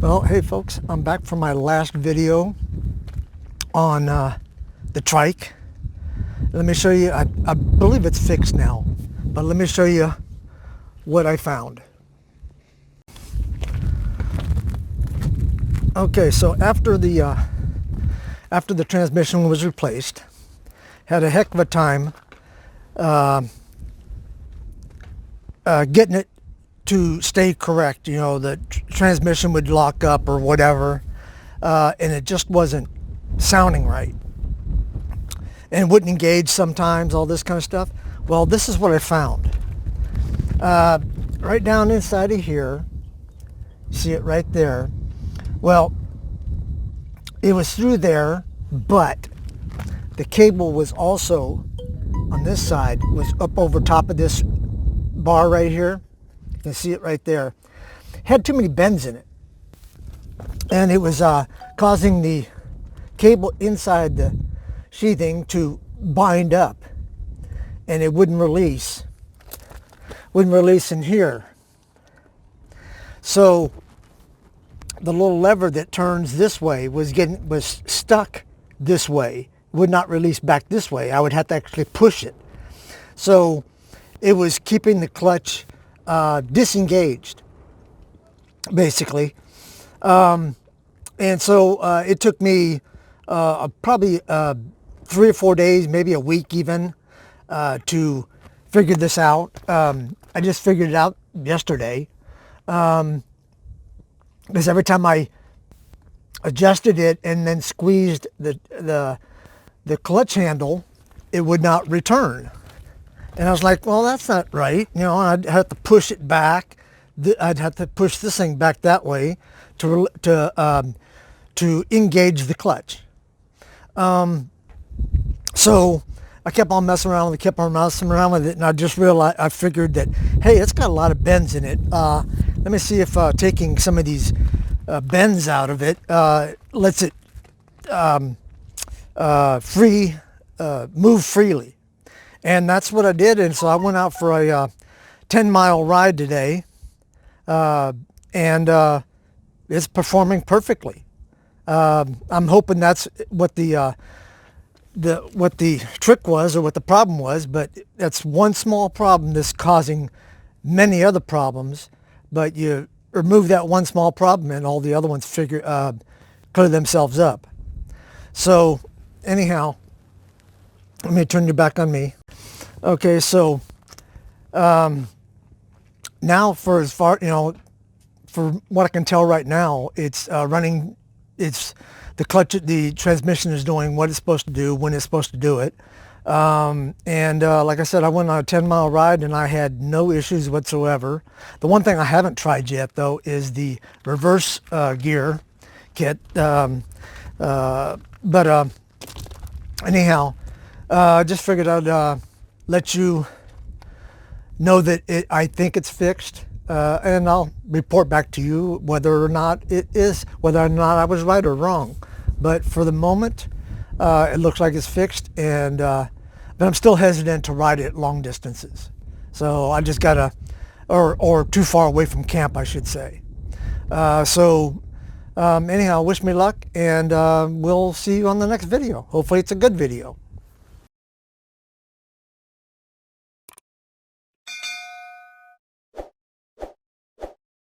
Well, hey folks, I'm back from my last video on the trike. Let me show you, I believe it's fixed now, but let me show you what I found. Okay, so after the transmission was replaced, had a heck of a time getting it to stay correct. You know, the transmission would lock up or whatever, and it just wasn't sounding right, and it wouldn't engage sometimes, all this kind of stuff. Well, this is what I found. Right down inside of here, see it right there. Well, it was through there, but the cable was also on this side, was up over top of this bar right here. You can see it right there. Had too many bends in it, and it was causing the cable inside the sheathing to bind up, and it wouldn't release in here. So the little lever that turns this way was stuck this way, would not release back this way. I would have to actually push it. So it was keeping the clutch disengaged, basically. And so it took me probably 3 or 4 days, maybe a week even, to figure this out. I just figured it out yesterday, because every time I adjusted it and then squeezed the clutch handle, it would not return. And I was like, well, that's not right. You know, I'd have to push it back. I'd have to push this thing back that way to engage the clutch. So I kept on messing around with it, and I just realized, I figured that, hey, it's got a lot of bends in it. Let me see if taking some of these bends out of it lets it move freely. And that's what I did. And so I went out for a 10-mile ride today, and it's performing perfectly. I'm hoping that's what the trick was, or what the problem was, but that's one small problem that's causing many other problems. But you remove that one small problem and all the other ones clear themselves up. So anyhow, let me turn you back on me. Okay, so now for as far, for what I can tell right now, it's running, the transmission is doing what it's supposed to do when it's supposed to do it. And like I said, I went on a 10-mile ride and I had no issues whatsoever. The one thing I haven't tried yet, though, is the reverse gear kit. Anyhow, just figured I'd let you know that I think it's fixed, and I'll report back to you whether or not I was right or wrong. But for the moment, it looks like it's fixed, and but I'm still hesitant to ride it long distances. So I just gotta, or too far away from camp, I should say. Anyhow, wish me luck, and we'll see you on the next video. Hopefully it's a good video.